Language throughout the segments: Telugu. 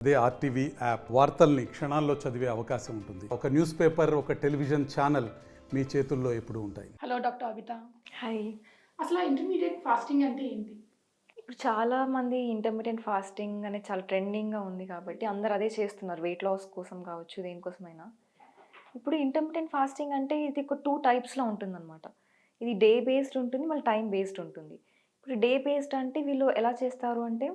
అదే ఆర్టీవీ యాప్ వార్తల్ని క్షణాల్లో చదివే అవకాశం ఉంటుంది. ఒక న్యూస్ పేపర్, ఒక టెలివిజన్ ఛానల్ మీ చేతుల్లో ఎప్పుడూ ఉంటాయి. Hello doctor Abitha. హాయ్. అసలు ఇంటర్మీడియట్ ఫాస్టింగ్ అంటే ఏంటి? ఇప్పుడు చాలామంది ఇంటర్మిటెంట్ ఫాస్టింగ్ అనేది చాలా ట్రెండింగ్‌గా ఉంది కాబట్టి అందరూ అదే చేస్తున్నారు. వెయిట్ లాస్ కోసం కావచ్చు, దేనికోసమైనా. ఇప్పుడు ఇంటర్మిటెంట్ ఫాస్టింగ్ అంటే ఇది ఒక 2 టైప్స్‌లో ఉంటుందన్నమాట. ఇది డే బేస్డ్ ఉంటుంది, మళ్ళీ టైమ్ బేస్డ్ ఉంటుంది. ఇప్పుడు డే బేస్డ్ అంటే వీళ్ళు ఎలా చేస్తారు అంటే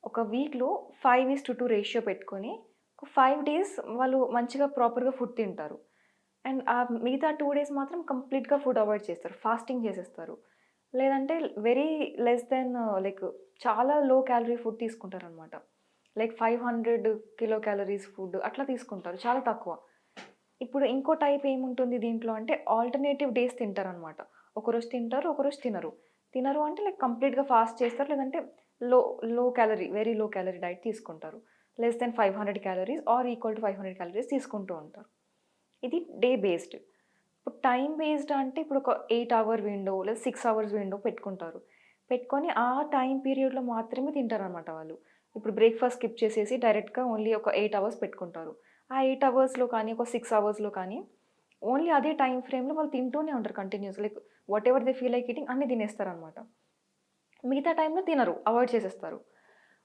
ఒక వీక్‌లో 5:2 రేషియో పెట్టుకొని ఒక 5 డేస్ వాళ్ళు మంచిగా ప్రాపర్‌గా ఫుడ్ తింటారు. అండ్ మిగతా 2 డేస్ మాత్రం కంప్లీట్‌గా ఫుడ్ అవాయిడ్ చేస్తారు. ఫాస్టింగ్ చేసేస్తారు. లేదంటే వెరీ లెస్ దెన్ లైక్ చాలా లో క్యాలరీ ఫుడ్ తీసుకుంటారనమాట. లైక్ 500 కిలో క్యాలరీస్ ఫుడ్ అట్లా తీసుకుంటారు. చాలా తక్కువ. ఇప్పుడు ఇంకో టైప్ ఏముంటుంది దీంట్లో అంటే ఆల్టర్‌నేటివ్ డేస్ తింటారనమాట. ఒకరోజు తింటారు, ఒకరోజు తినరు. తినరు అంటే లైక్ కంప్లీట్‌గా ఫాస్ట్ చేస్తారు. లేదంటే low low calorie, very low calorie diet తీసుకుంటారు. Less than 500 calories or equal to 500 calories తీసుకుంటూ ఉంటారు. ఇది డే బేస్డ్. ఇప్పుడు టైమ్ బేస్డ్ అంటే ఇప్పుడు ఒక 8 అవర్ విండో లేదా 6 అవర్స్ విండో పెట్టుకుంటారు. పెట్టుకొని ఆ టైమ్ పీరియడ్‌లో మాత్రమే తింటారనమాట వాళ్ళు. ఇప్పుడు బ్రేక్‌ఫాస్ట్ స్కిప్ చేసేసి డైరెక్ట్‌గా ఓన్లీ ఒక 8 అవర్స్ పెట్టుకుంటారు. ఆ 8 అవర్స్‌లో కానీ, ఒక 6 అవర్స్‌లో కానీ ఓన్లీ అదే టైమ్ ఫ్రేమ్‌లో వాళ్ళు తింటూనే ఉంటారు కంటిన్యూయస్‌గా. Like whatever they feel like eating అన్నీ తినేస్తారనమాట. మిగతా టైంలో తినరు. అవాయిడ్ చేసేస్తారు.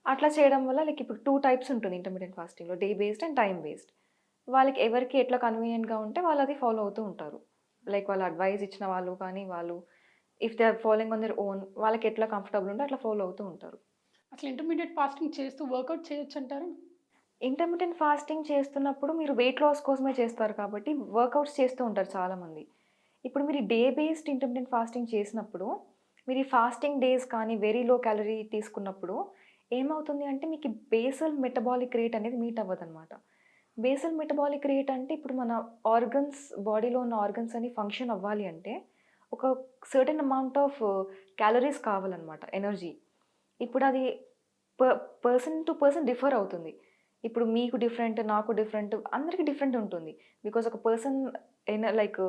అట్లా చేయడం వల్ల లైక్ ఇప్పుడు 2 టైప్స్ ఉంటుంది ఇంటర్మిటెంట్ ఫాస్టింగ్‌లో. Day based and time based. వాళ్ళకి ఎవరికి ఎట్లా కన్వీనియంట్‌గా ఉంటే వాళ్ళు అది ఫాలో అవుతూ ఉంటారు. లైక్ వాళ్ళు అడ్వైస్ ఇచ్చిన వాళ్ళు కానీ, వాళ్ళు if they are following on their own వాళ్ళకి ఎట్లా కంఫర్టబుల్ ఉంటే అట్లా ఫాలో అవుతూ ఉంటారు. అసలు ఇంటర్మీడియట్ ఫాస్టింగ్ చేస్తూ వర్కౌట్ చేయొచ్చంటారా? ఇంటర్మిటెంట్ ఫాస్టింగ్ చేస్తున్నప్పుడు మీరు వెయిట్ లాస్ కోసమే చేస్తారు కాబట్టి వర్కౌట్స్ చేస్తూ ఉంటారు చాలామంది. ఇప్పుడు మీరు డే బేస్డ్ ఇంటర్మిటెంట్ ఫాస్టింగ్ చేసినప్పుడు మీరు ఈ ఫాస్టింగ్ డేస్ కానీ వెరీ లో క్యాలరీ తీసుకున్నప్పుడు ఏమవుతుంది అంటే మీకు బేసల్ మెటబాలిక్ రేట్ అనేది మీట్ అవ్వదనమాట. బేసల్ మెటబాలిక్ రేట్ అంటే ఇప్పుడు మన ఆర్గన్స్ బాడీలో ఉన్న ఆర్గన్స్ అన్ని ఫంక్షన్ అవ్వాలి అంటే ఒక సర్టెన్ అమౌంట్ ఆఫ్ క్యాలరీస్ కావాలన్నమాట ఎనర్జీ. ఇప్పుడు అది పర్సన్ టు పర్సన్ డిఫర్ అవుతుంది. ఇప్పుడు మీకు డిఫరెంట్, నాకు డిఫరెంట్, అందరికి డిఫరెంట్ ఉంటుంది. బికాజ్ ఒక person like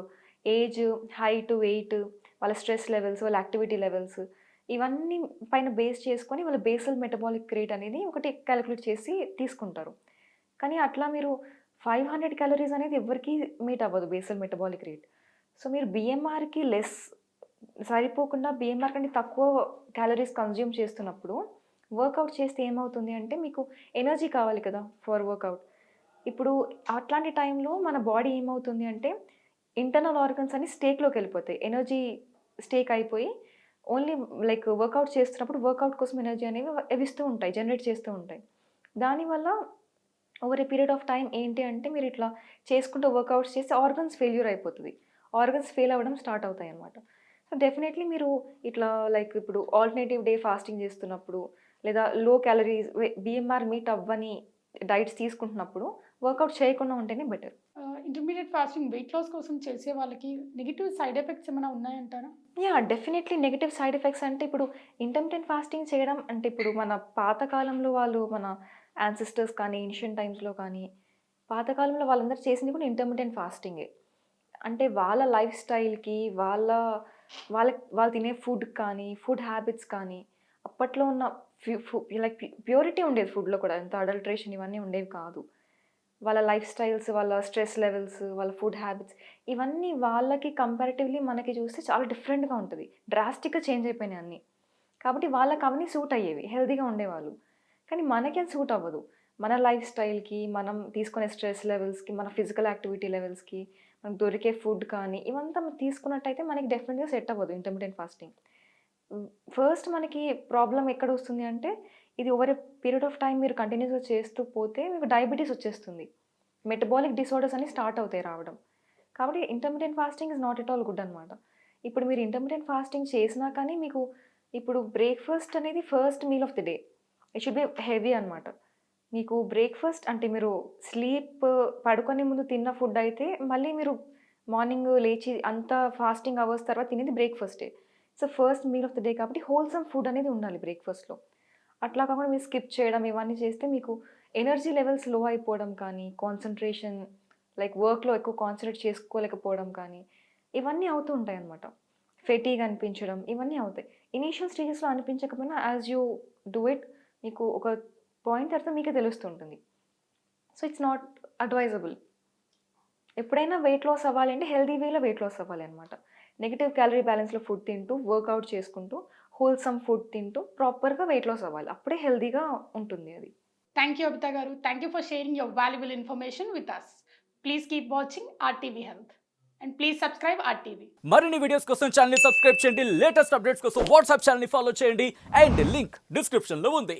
age, height, weight, వాళ్ళ స్ట్రెస్ లెవెల్స్, వాళ్ళ యాక్టివిటీ లెవెల్స్ ఇవన్నీ పైన బేస్ చేసుకొని వాళ్ళ బేసల్ మెటబాలిక్ రేట్ అనేది ఒకటి క్యాలిక్యులేట్ చేసి తీసుకుంటారు. కానీ అట్లా మీరు 500 క్యాలరీస్ అనేది ఎవ్వరికీ మీట్ అవ్వదు బేసల్ మెటబాలిక్ రేట్. సో మీరు బీఎంఆర్‌కి లెస్ సరిపోకుండా బీఎంఆర్ కంటే తక్కువ క్యాలరీస్ కన్జ్యూమ్ చేస్తున్నప్పుడు వర్కౌట్ చేస్తే ఏమవుతుంది అంటే మీకు ఎనర్జీ కావాలి కదా ఫర్ వర్కౌట్. ఇప్పుడు అట్లాంటి టైంలో మన బాడీ ఏమవుతుంది అంటే ఇంటర్నల్ ఆర్గన్స్ అన్ని స్టేక్‌లోకి వెళ్ళిపోతాయి. ఎనర్జీ స్టేక్ అయిపోయి ఓన్లీ లైక్ వర్కౌట్ చేస్తున్నప్పుడు వర్కౌట్ కోసం ఎనర్జీ అనేవి ఇస్తూ ఉంటాయి. జనరేట్ చేస్తూ ఉంటాయి. దానివల్ల over a period of time ఏంటి అంటే మీరు ఇట్లా చేసుకుంటూ వర్కౌట్స్ చేస్తే ఆర్గన్స్ ఫెయిల్యూర్ అయిపోతది. ఆర్గన్స్ ఫెయిల్ అవ్వడం స్టార్ట్ అవుతాయన్నమాట. సో, డెఫినెట్‌లీ మీరు ఇట్లా లైక్ ఇప్పుడు ఆల్టర్‌నేటివ్ డే ఫాస్టింగ్ చేస్తున్నప్పుడు లేదా లో క్యాలరీస్ బీఎంఆర్ మీట్ అవ్వని డైట్స్ తీసుకుంటున్నప్పుడు వర్కౌట్ చేయకుండా ఉంటేనే better. Intermediate fasting weight loss కోసం చేసే వాళ్ళకి నెగెటివ్ సైడ్ ఎఫెక్ట్స్ ఏమైనా ఉన్నాయంటారా? Yeah! Definitely negative side effects అంటే ఇప్పుడు ఇంటర్మిటెంట్ ఫాస్టింగ్ చేయడం అంటే ఇప్పుడు మన పాత కాలంలో వాళ్ళు మన యాన్సెస్టర్స్ కానీ, ఏన్షియంట్ టైమ్స్‌లో కానీ, పాత కాలంలో వాళ్ళందరూ చేసింది కూడా ఇంటర్మిటెంట్ ఫాస్టింగే. అంటే వాళ్ళ లైఫ్ స్టైల్‌కి, వాళ్ళు తినే ఫుడ్ కానీ, ఫుడ్ హ్యాబిట్స్ కానీ, అప్పట్లో ఉన్న ఫ్యు ఫు లైక్ ప్యూరిటీ ఉండేది ఫుడ్‌లో కూడా. ఎంత అడల్ట్రేషన్ ఇవన్నీ ఉండేవి కాదు. వాళ్ళ లైఫ్ స్టైల్స్, వాళ్ళ స్ట్రెస్ లెవెల్స్, వాళ్ళ ఫుడ్ హ్యాబిట్స్ ఇవన్నీ వాళ్ళకి కంపారిటివ్‌లీ మనకి చూస్తే చాలా డిఫరెంట్‌గా ఉంటది. డ్రాస్టిక్‌గా చేంజ్ అయిపోయినాయి అన్నీ. కాబట్టి వాళ్ళకి అవన్నీ సూట్ అయ్యేవి. హెల్తీగా ఉండేవాళ్ళు. కానీ మనకి అది సూట్ అవ్వదు. మన లైఫ్ స్టైల్‌కి, మనం తీసుకునే స్ట్రెస్ లెవెల్స్‌కి, మన ఫిజికల్ యాక్టివిటీ లెవెల్స్‌కి, మనకు దొరికే ఫుడ్ కానీ, ఇవంతా మనం తీసుకున్నట్టయితే మనకి డెఫినిట్‌గా సెట్ అవ్వదు ఇంటర్మిటెంట్ ఫాస్టింగ్. ఫస్ట్ మనకి ప్రాబ్లమ్ ఎక్కడొస్తుంది అంటే, ఇది over a period of time మీరు కంటిన్యూస్‌గా చేస్తూ పోతే మీకు డయాబెటిస్ వచ్చేస్తుంది. మెటబాలిక్ డిసార్డర్స్ అన్ని స్టార్ట్ అవుతాయి రావడం. కాబట్టి intermittent fasting is not at all good అనమాట. ఇప్పుడు మీరు ఇంటర్మిటెంట్ ఫాస్టింగ్ చేసినా కానీ మీకు ఇప్పుడు బ్రేక్‌ఫాస్ట్ అనేది first meal of the day. It should be heavy అనమాట. మీకు బ్రేక్‌ఫాస్ట్ అంటే మీరు స్లీప్ పడుకునే ముందు తిన్న ఫుడ్ అయితే మళ్ళీ మీరు మార్నింగ్ లేచి అంత ఫాస్టింగ్ అవర్స్ తర్వాత తినేది బ్రేక్‌ఫాస్టే. So, first meal of the day కాబట్టి హోల్‌సమ్ ఫుడ్ అనేది ఉండాలి బ్రేక్‌ఫాస్ట్‌లో. అట్లా కాకుండా మీరు స్కిప్ చేయడం ఇవన్నీ చేస్తే మీకు ఎనర్జీ లెవెల్స్ లో అయిపోవడం కానీ, కాన్సంట్రేషన్ లైక్ వర్క్‌లో ఎక్కువ కాన్సంట్రేట్ చేసుకోలేకపోవడం కానీ, ఇవన్నీ అవుతూ ఉంటాయన్నమాట. ఫెటీగ్ అనిపించడం ఇవన్నీ అవుతాయి. ఇనీషియల్ స్టేజెస్‌లో అనిపించకపోయినా యాస్ యూ డూ ఇట్ మీకు ఒక పాయింట్ తర్వాత మీకే తెలుస్తుంటుంది. So it's not advisable. ఎప్పుడైనా వెయిట్ లాస్ అవ్వాలంటే హెల్దీ వేలో వెయిట్ లాస్ అవ్వాలి అనమాట. నెగిటివ్ క్యాలరీ బ్యాలెన్స్లో ఫుడ్ తింటూ, వర్కౌట్ చేసుకుంటూ, హోల్సమ్ ఫుడ్ తింటూ ప్రాపర్గా వెయిట్ లాస్ అవ్వాలి. అప్పుడే హెల్దీగా ఉంటుంది అది. థ్యాంక్ యూ అబిత గారు. Thank you for sharing your valuable information with us. Please keep watching RTV health and please subscribe RTV. మరిన్ని వీడియోస్ కోసం ఛానల్ ని సబ్స్క్రైబ్ చేయండి. లేటెస్ట్ అప్డేట్స్ కోసం వాట్సాప్ ఛానల్ ని ఫాలో చేయండి. అండ్ లింక్ డిస్క్రిప్షన్ లో ఉంది.